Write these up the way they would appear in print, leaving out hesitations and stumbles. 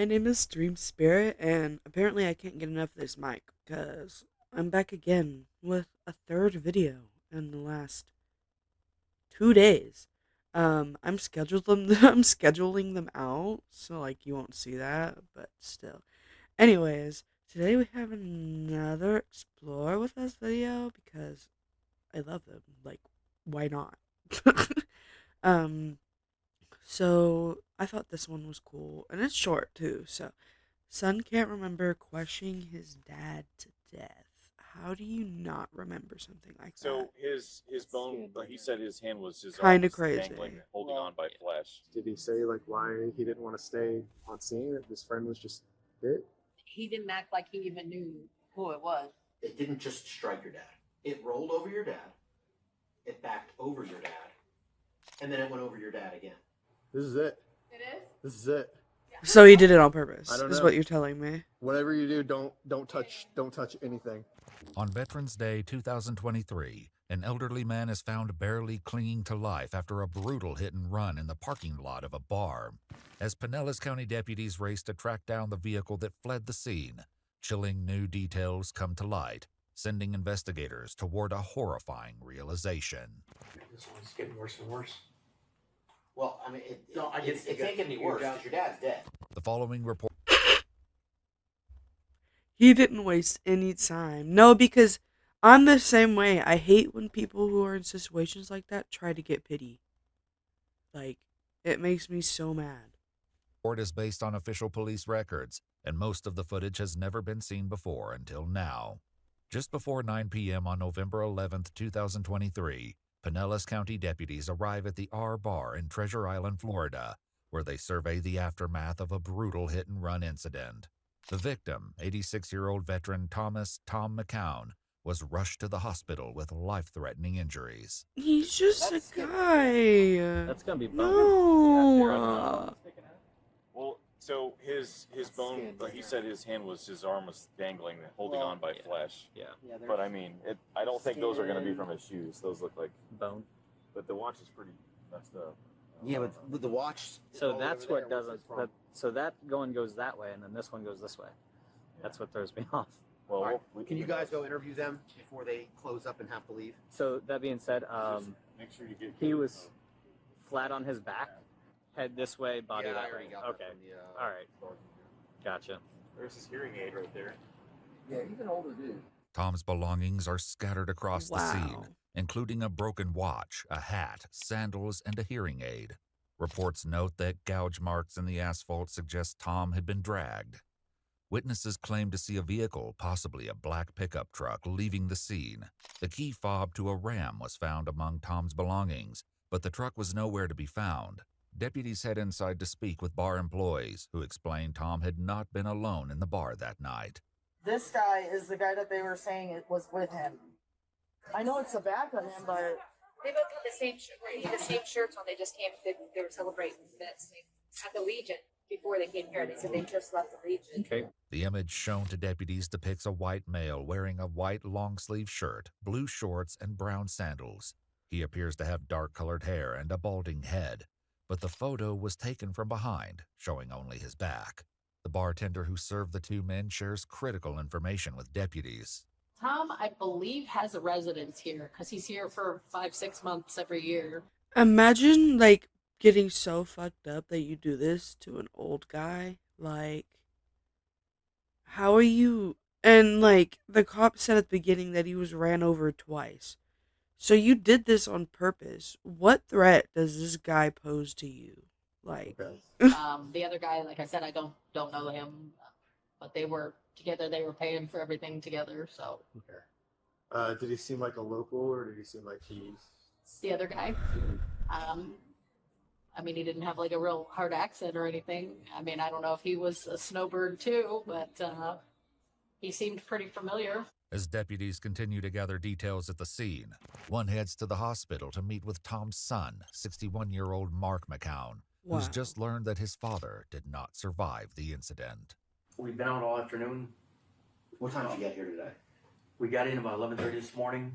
my name is DreamSpirit, and apparently I can't get enough of this mic, because I'm back again with a third video in the last 2 days. I'm scheduling them out, so like you won't see that, but still. Anyways, today we have another Explore With Us video, because I love them. Like, why not? So I thought this one was cool, and it's short too. So, son can't remember crushing his dad to death. How do you not remember something like that? So his bone, he said his hand was his Kinda arm was crazy. dangling, holding on by flesh. Did he say like why he didn't want to stay on scene? If his friend was just hit? He didn't act like he even knew who it was. It didn't just strike your dad. It rolled over your dad. It backed over your dad. And then it went over your dad again. This is it. It is? This is it. So he did it on purpose. I don't is know. what you're telling me. Whatever you do, don't touch anything. On Veterans Day 2023, an elderly man is found barely clinging to life after a brutal hit and run in the parking lot of a bar. As Pinellas County deputies race to track down the vehicle that fled the scene, chilling new details come to light, sending investigators toward a horrifying realization. This one's getting worse and worse. Well, I mean, it can't get any worse because your dad's dead. The following report. He didn't waste any time. No, because I'm the same way. I hate when people who are in situations like that try to get pity. Like, it makes me so mad. The report is based on official police records, and most of the footage has never been seen before until now. Just before 9 p.m. on November 11th, 2023, Pinellas County deputies arrive at the R Bar in Treasure Island, Florida, where they survey the aftermath of a brutal hit-and-run incident. The victim, 86-year-old veteran Tom McCown, was rushed to the hospital with life-threatening injuries. He's just a guy. That's gonna be no. Well, so his bone, he said his hand was his arm was dangling, holding on by flesh. Yeah. But I mean, I don't think those are going to be from his shoes. Those look like Bone. But the watch is pretty messed up. Yeah, but with the watch. So that's what doesn't. So that going goes that way, and then this one goes this way. That's what throws me off. Well, Right. Can you guys go interview them before they close up and have to leave? So that being said, make sure you get. he was flat on his back, head this way, body Yeah, I that already way. got that Okay. from the, All right. Gotcha. There's his hearing aid right there. Yeah, he's an older dude. Tom's belongings are scattered across the Wow. scene, including a broken watch, a hat, sandals, and a hearing aid. Reports note that gouge marks in the asphalt suggest Tom had been dragged. Witnesses claim to see a vehicle, possibly a black pickup truck, leaving the scene. The key fob to a Ram was found among Tom's belongings, but the truck was nowhere to be found. Deputies head inside to speak with bar employees, who explained Tom had not been alone in the bar that night. This guy is the guy that they were saying it was with him. I know it's the back of him, but They both had the same shirts on. They just came. They were celebrating this at the Legion before they came here. They said they just left the Legion. Okay. The image shown to deputies depicts a white male wearing a white long-sleeve shirt, blue shorts, and brown sandals. He appears to have dark-colored hair and a balding head, but the photo was taken from behind, showing only his back. The bartender who served the two men shares critical information with deputies. Tom, I believe, has a residence here because he's here for 5-6 months every year. Imagine, like, getting so fucked up that you do this to an old guy. Like, how are you? And, like, the cop said at the beginning that he was ran over twice. So you did this on purpose. What threat does this guy pose to you? Like, The other guy, like I said, I don't know him, but they were together. They were paying for everything together. So Okay. Did he seem like a local, or did he seem like he's the other guy, I mean, he didn't have like a real hard accent or anything. I mean, I don't know if he was a snowbird too, but he seemed pretty familiar. As deputies continue to gather details at the scene, one heads to the hospital to meet with Tom's son, 61-year-old Mark McCown, who's Wow. just learned that his father did not survive the incident. We've been out all afternoon. What time did you get here today? We got in about 11:30 this morning.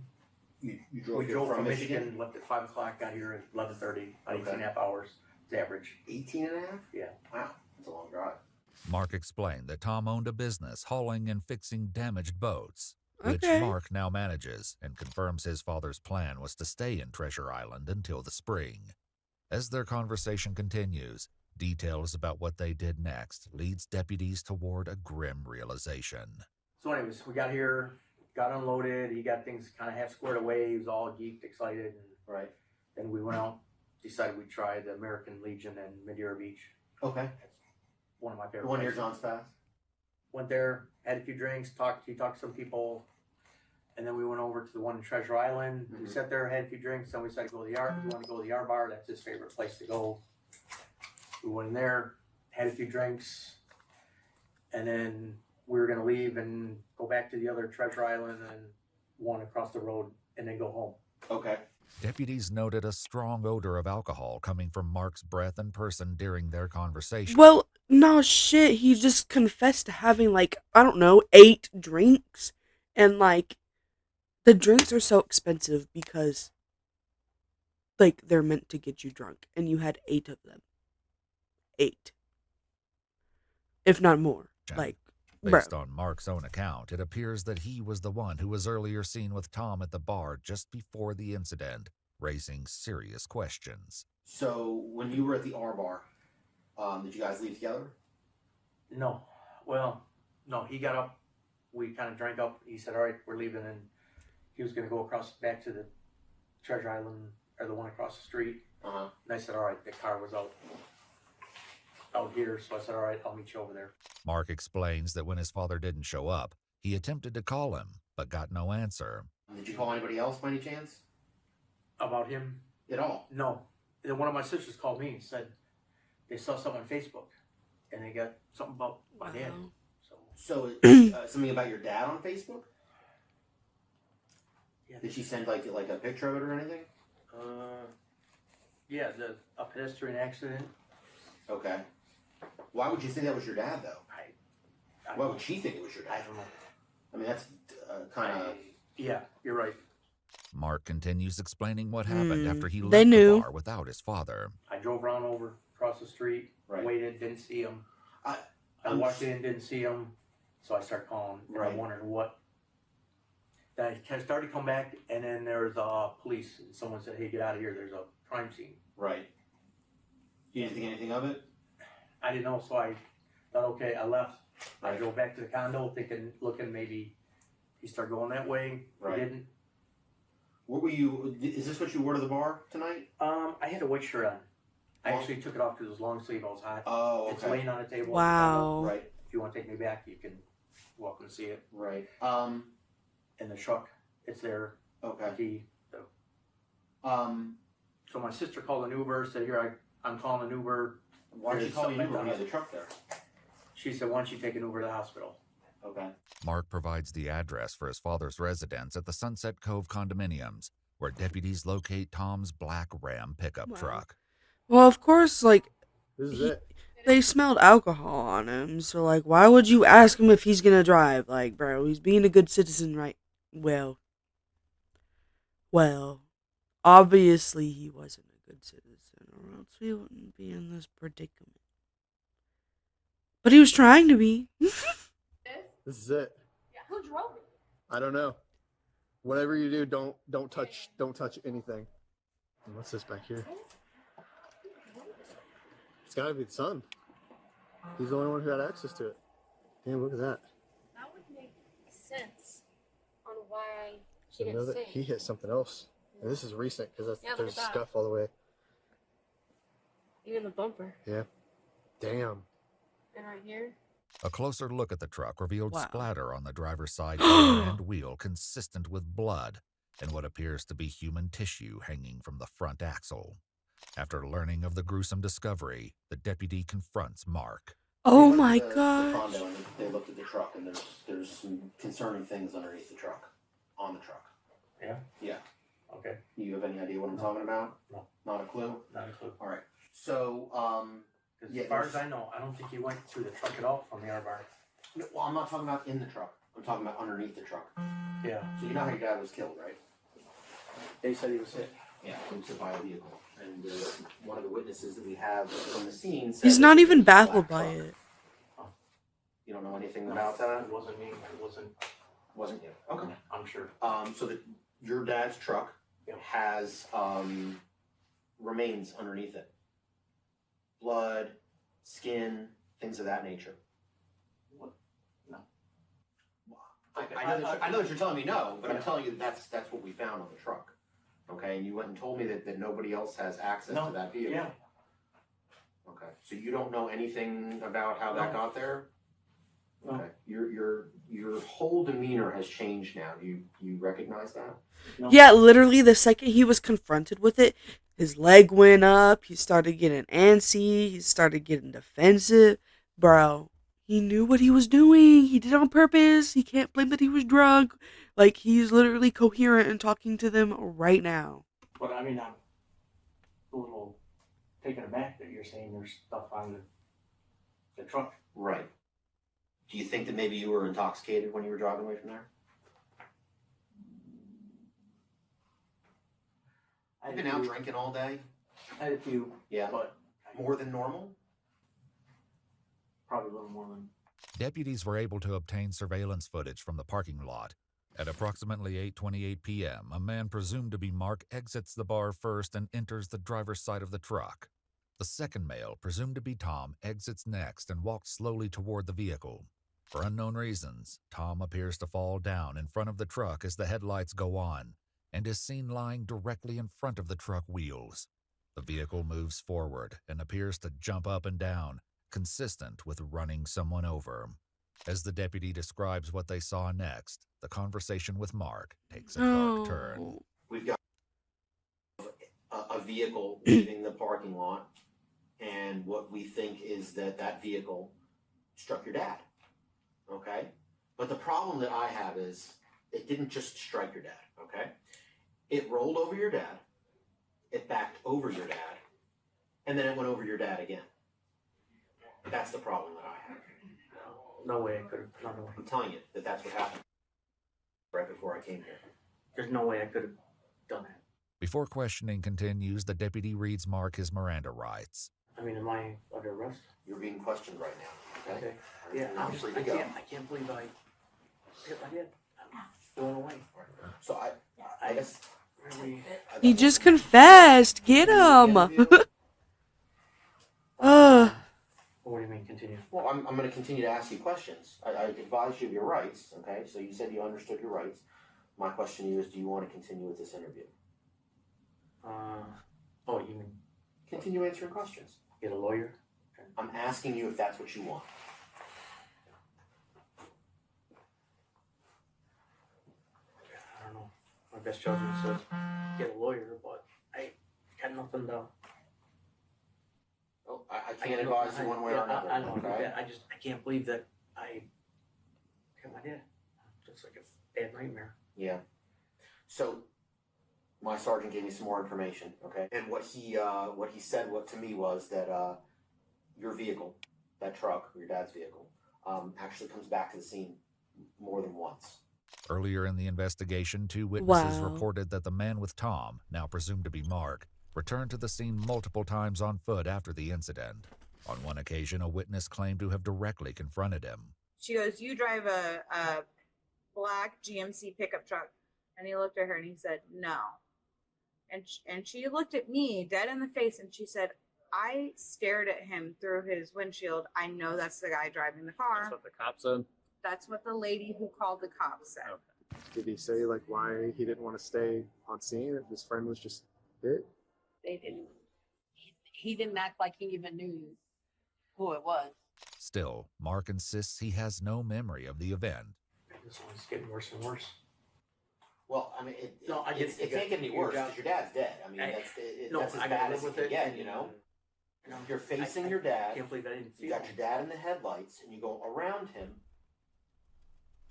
You We drove, drove from from Michigan? Michigan, left at 5 o'clock, got here at 11:30, about Okay. 18.5 hours. It's average. 18 and a half? Yeah. Wow, that's a long drive. Mark explained that Tom owned a business hauling and fixing damaged boats, which Okay. Mark now manages, and confirms his father's plan was to stay in Treasure Island until the spring. As their conversation continues, details about what they did next leads deputies toward a grim realization. So anyways, we got here, got unloaded, he got things kind of half squared away, he was all geeked, excited, and Right. then we went out, decided we'd try the American Legion in Madeira Beach. Okay. That's one of my favorite The one near places. John's Pass. Went there, had a few drinks, talked to some people, and then we went over to the one in Treasure Island. We Mhm. sat there, had a few drinks, then we decided to go to the yard. We want to go to the yard bar, that's his favorite place to go. We went in there, had a few drinks, and then we were gonna leave and go back to the other Treasure Island and one across the road and then go home. Okay. Deputies noted a strong odor of alcohol coming from Mark's breath and person during their conversation. Well, no shit. He just confessed to having, like, I don't know, 8 drinks. And, like, the drinks are so expensive because, like, they're meant to get you drunk. And you had 8 of them. 8. If not more. Like, bro. Based on Mark's own account, it appears that he was the one who was earlier seen with Tom at the bar just before the incident, raising serious questions. So when you were at the R bar, did you guys leave together? No. Well, no, he got up, we kind of drank up, he said, all right, we're leaving, and he was going to go across back to the Treasure Island, or the one across the street. Uh-huh. And I said, all right, the car was out here, so I said, all right, I'll meet you over there. Mark explains that when his father didn't show up, he attempted to call him, but got no answer. Did you call anybody else by any chance? About him? At all? No. Then one of my sisters called me and said they saw something on Facebook, and they got something about my dad. So something about your dad on Facebook? Yeah. Did she send like a picture of it or anything? Yeah, a pedestrian accident. Okay. Why would you think that was your dad though? I Why would she think it was your dad? don't know. I mean, that's kind of. Yeah, you're right. Mark continues explaining what happened after he They left knew. the bar without his father. I drove around over across the street, Right. waited, didn't see him. I I'm walked in, didn't see him, so I started calling. And Right. I wondered what. Then I started to come back, and then there was police. And someone said, "Hey, get out of here! There's a crime scene." Right. You didn't think anything of it? I didn't know, so I thought, okay, I left. I Right. drove back to the condo, looking maybe he started going that way. Right. He didn't. What were you? Is this what you wore to the bar tonight? I had a white shirt on. I Long- actually took it off because it was long sleeve. I was hot. Oh, It's okay. laying on the table. Wow. Right. If you want to take me back, you can welcome to see it. Right. In the truck, it's there. Okay. The key. So So my sister called an Uber. Said, "Here, I'm calling an Uber." why did you There's call me something Uber when you like had the truck there? She said, "Why don't you take an Uber to the hospital?" Okay. Mark provides the address for his father's residence at the Sunset Cove condominiums, where deputies locate Tom's black Ram pickup Wow. truck. Well, of course, like, This is He- it. they smelled alcohol on him. So, like, why would you ask him if he's gonna drive? Like, bro, he's being a good citizen, right? Well, obviously he wasn't a good citizen, or else he wouldn't be in this predicament. But he was trying to be. This is it. Yeah, who drove it? I don't know. Whatever you do, don't touch anything. And what's this back here? It's gotta be the son. He's the only one who had access to it. Damn, look at that. That would make sense on why So he know didn't that sing. he hit something else. And this is recent because Yeah, look there's at that. scuff all the way. Even the bumper. Yeah. Damn. And right here. A closer look at the truck revealed Wow. splatter on the driver's side door and wheel consistent with blood and what appears to be human tissue hanging from the front axle. After learning of the gruesome discovery, the deputy confronts Mark. Oh They my went to the gosh. condo and they looked at the truck, and there's some concerning things underneath the truck, on the truck. Yeah. Yeah. Okay. You have any idea what I'm talking about? No. Not a clue. Not a clue. All right. So, 'Cause Yeah, as far there's- as I know, I don't think he went through the truck at all from the R bar. no, well, I'm not talking about in the truck. I'm talking about underneath the truck. Yeah. So you know how your dad was killed, right? They said he was hit. Yeah. He was hit by a vehicle, and one of the witnesses that we have from the scene. said He's that not it even was a black baffled by truck. it. know anything about that? It wasn't me. It Wasn't you? Okay. I'm sure. So that your dad's truck Yep. has remains underneath it. Blood, skin, things of that nature. What? No. I know that you're telling me no, but I'm telling you that's what we found on the truck. Okay, and you went and told me that nobody else has access to that vehicle. Yeah. Okay, so you don't know anything about how that got there? No. Okay, your whole demeanor has changed now. Do you recognize that? No. Yeah, literally the second he was confronted with it, his leg went up, he started getting antsy, he started getting defensive. Bro, he knew what he was doing. He did it on purpose. He can't blame that he was drunk. Like, he's literally coherent and talking to them right now. But I mean, I'm a little taken aback that you're saying there's stuff on the truck. Right. Do you think that maybe you were intoxicated when you were driving away from there? You've been out drinking all day? I had a few. Yeah. But more than normal? Probably a little more than. Deputies were able to obtain surveillance footage from the parking lot. At approximately 8:28 p.m., a man presumed to be Mark exits the bar first and enters the driver's side of the truck. The second male, presumed to be Tom, exits next and walks slowly toward the vehicle. For unknown reasons, Tom appears to fall down in front of the truck as the headlights go on, and is seen lying directly in front of the truck wheels. The vehicle moves forward and appears to jump up and down, consistent with running someone over. As the deputy describes what they saw next, the conversation with Mark takes a dark turn. We've got a vehicle leaving the parking lot, and what we think is that vehicle struck your dad. Okay? But the problem that I have is it didn't just strike your dad, okay? It rolled over your dad, it backed over your dad, and then it went over your dad again. That's the problem that I have. No way I could have. No way. I'm telling you that's what happened right before I came here. There's no way I could have done that. Before questioning continues, the deputy reads Mark his Miranda rights. I mean, am I under arrest? You're being questioned right now, okay? Yeah, I'm free to go. I can't believe I did. I'm blown away. So I guess really. He just confessed. Get him. What do you mean continue? Well, I'm going to continue to ask you questions. I advised you of your rights, okay? So you said you understood your rights. My question to you is, do you want to continue with this interview? Oh, you mean continue answering questions? Get a lawyer? I'm asking you if that's what you want. I don't know. My best judgment says get a lawyer, but I got nothing to. Oh, I can't advise you one way or another. I don't okay? I can't believe that I killed my dad. Just like a bad nightmare. Yeah. So my sergeant gave me some more information, okay? And what he said to me was that your vehicle, that truck, your dad's vehicle, actually comes back to the scene more than once. Earlier in the investigation, 2 witnesses Wow. reported that the man with Tom, now presumed to be Mark, returned to the scene multiple times on foot after the incident. On one occasion, a witness claimed to have directly confronted him. She goes, "You drive a black GMC pickup truck." And he looked at her and he said, "No." And she looked at me dead in the face and she said, "I stared at him through his windshield. I know that's the guy driving the car." That's what the cop said? That's what the lady who called the cops said. Okay. Did he say like why he didn't want to stay on scene if his friend was just hit? They didn't. He didn't act like he even knew who it was. Still, Mark insists he has no memory of the event. This one's getting worse and worse. Well, I mean, it can't get any your worse job- because your dad's dead. I mean, that's as I bad gotta as live it with can it. get, you know? And You're facing I your dad. can't believe I didn't You feel got your dad in the headlights, and you go around him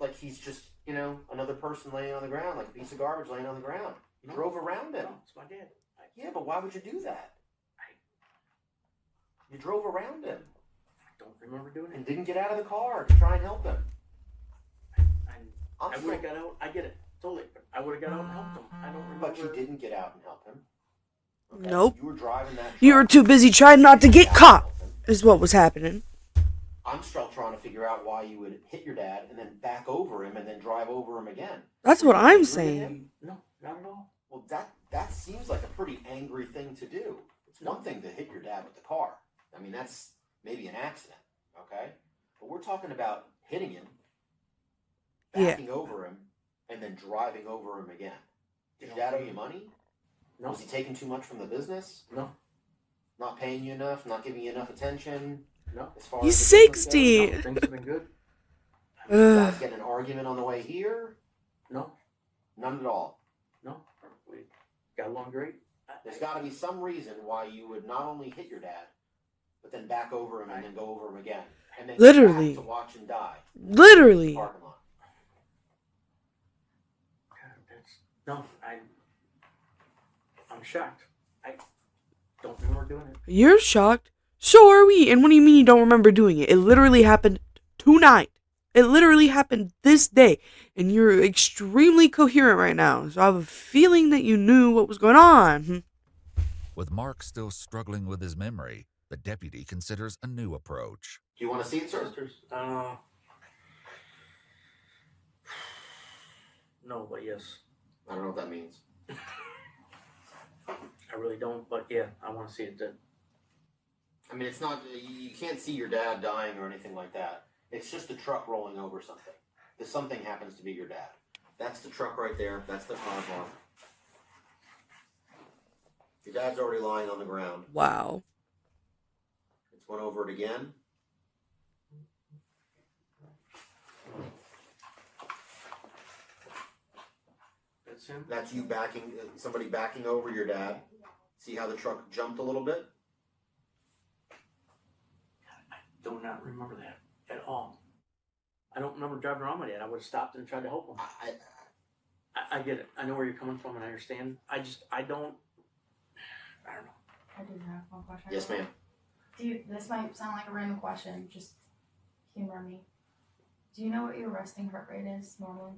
like he's just, another person laying on the ground, like a piece of garbage laying on the ground. You drove around him. No, it's my dad. Yeah, but why would you do that? You drove around him I don't remember doing and it. didn't get out of the car to try and help him. I would have got out. I get it. Totally. But I would have got out and helped him. I don't remember. But you didn't get out and help him. Okay? Nope. You were driving that truck. You were too busy trying not to get caught, is what was happening. I'm still trying to figure out why you would hit your dad and then back over him and then drive over him again. That's Were what you I'm angry at saying. him? No, not at all. Well, that seems like a pretty angry thing to do. It's one thing to hit your dad with the car. I mean, that's maybe an accident, okay? But we're talking about hitting him, backing over him, and then driving over him again. Did your dad owe you money? No. Was he taking too much from the business? No. Not paying you enough? Not giving you enough attention? No. As far He's as the business 60. goes? No, things have been good. You guys get in an argument on the way here? No. None at all. No. We got along great. There's got to be some reason why you would not only hit your dad, but then back over him and then go over him again. And then Literally. back to watch him die. Literally. Parking lot. No, I'm shocked. I don't remember doing it. You're shocked? So are we. And what do you mean you don't remember doing it? It literally happened tonight. It literally happened this day. And you're extremely coherent right now. So I have a feeling that you knew what was going on. With Mark still struggling with his memory, the deputy considers a new approach. Do you want to see it, sir? No, but yes. I don't know what that means. I really don't, but yeah, I want to see it. I mean, it's not, you can't see your dad dying or anything like that. It's just a truck rolling over something. If something happens to be your dad. That's the truck right there. That's the car bomb. Your dad's already lying on the ground. Wow. Let's go over it again. That's him? That's you backing, somebody backing over your dad. See how the truck jumped a little bit? I do not remember that at all. I don't remember driving around my dad. I would have stopped and tried to help him. I get it. I know where you're coming from and I understand. I don't know. I do have one question. Yes, ma'am. This might sound like a random question, just humor me. Do you know what your resting heart rate is normally?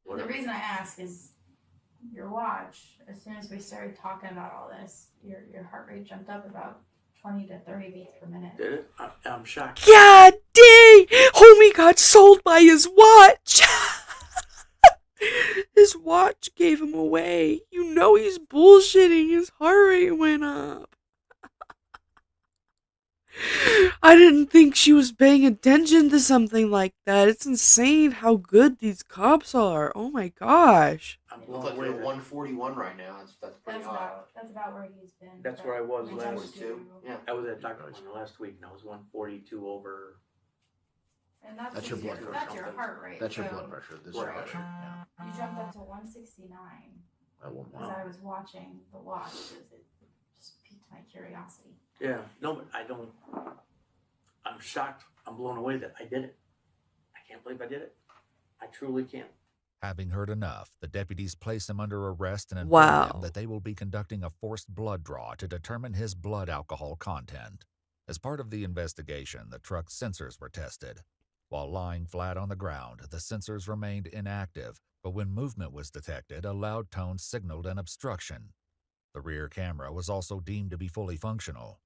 Whatever. The reason I ask is your watch, as soon as we started talking about all this, your heart rate jumped up about 20 to 30 beats per minute. Did it? I'm shocked. God dang! Homie got sold by his watch! His watch gave him away. You know he's bullshitting. His heart rate went up. I didn't think she was paying attention to something like that. It's insane how good these cops are. Oh my gosh. You look like you're at 141 right now. That's pretty high. That's about where he's been. That's where I was last. 42. Yeah. I was at Dr. One last week and I was 142 over. And that's That's your blood pressure. That's your heart rate. That's your so blood pressure. This is your pressure. Yeah. You jumped up to 169 Oh, because I was watching the watch because it just piqued my curiosity. Yeah, no, but I'm shocked. I'm blown away that I did it. I can't believe I did it. I truly can't. Having heard enough, the deputies place him under arrest and inform Wow. him that they will be conducting a forced blood draw to determine his blood alcohol content. As part of the investigation, the truck's sensors were tested. While lying flat on the ground, the sensors remained inactive, but when movement was detected, a loud tone signaled an obstruction. The rear camera was also deemed to be fully functional.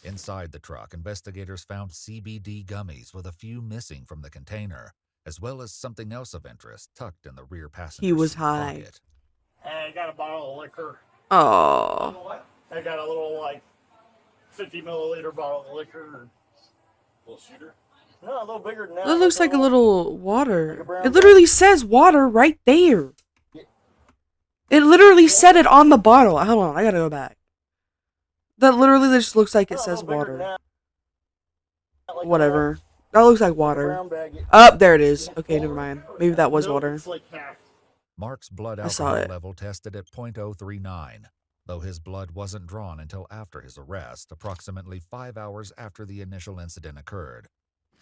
Inside the truck, investigators found CBD gummies with a few missing from the container, as well as something else of interest tucked in the rear passenger He was seat high. pocket. I got a bottle of liquor. Oh. I got a little, 50 milliliter bottle of liquor. A little shooter? No, a little bigger than that. That looks like a little water. It literally says water right there. It literally said it on the bottle. Hold on, I gotta go back. That literally just looks like it says water. Whatever. That looks like water. Oh, there it is. Okay, never mind. Maybe that was water. Mark's blood I saw alcohol it. level tested at .039, though his blood wasn't drawn until after his arrest, approximately 5 hours after the initial incident occurred.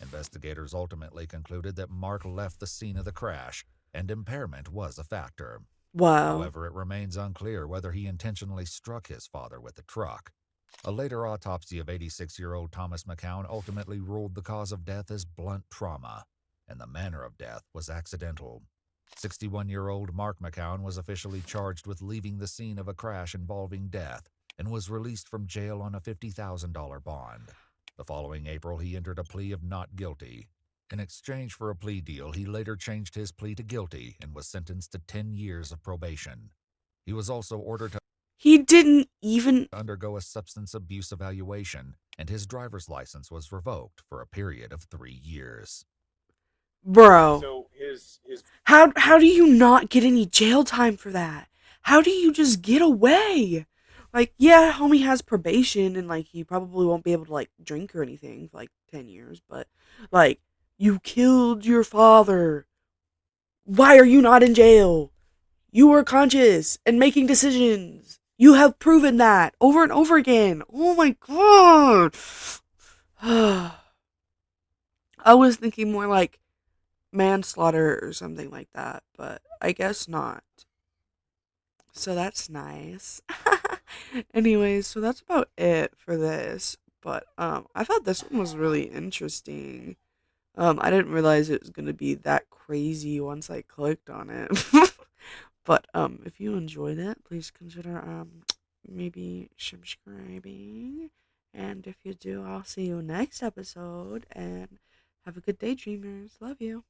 Investigators ultimately concluded that Mark left the scene of the crash, and impairment was a factor. Wow. However, it remains unclear whether he intentionally struck his father with the truck. A later autopsy of 86-year-old Thomas McCown ultimately ruled the cause of death as blunt trauma, and the manner of death was accidental. 61-year-old Mark McCown was officially charged with leaving the scene of a crash involving death and was released from jail on a $50,000 bond. The following April, he entered a plea of not guilty. In exchange for a plea deal, he later changed his plea to guilty and was sentenced to 10 years of probation. He was also ordered to He didn't even undergo a substance abuse evaluation, and his driver's license was revoked for a period of 3 years. Bro. So his How do you not get any jail time for that? How do you just get away? Like, yeah, homie has probation and like he probably won't be able to like drink or anything for like 10 years, but like you killed your father. Why are you not in jail? You were conscious and making decisions. You have proven that over and over again. Oh my god. I was thinking more like manslaughter or something like that, but I guess not. So that's nice. Anyways, so that's about it for this. But I thought this one was really interesting. I didn't realize it was gonna be that crazy once I clicked on it. But if you enjoyed it, please consider maybe subscribing. And if you do, I'll see you next episode. And have a good day, dreamers. Love you.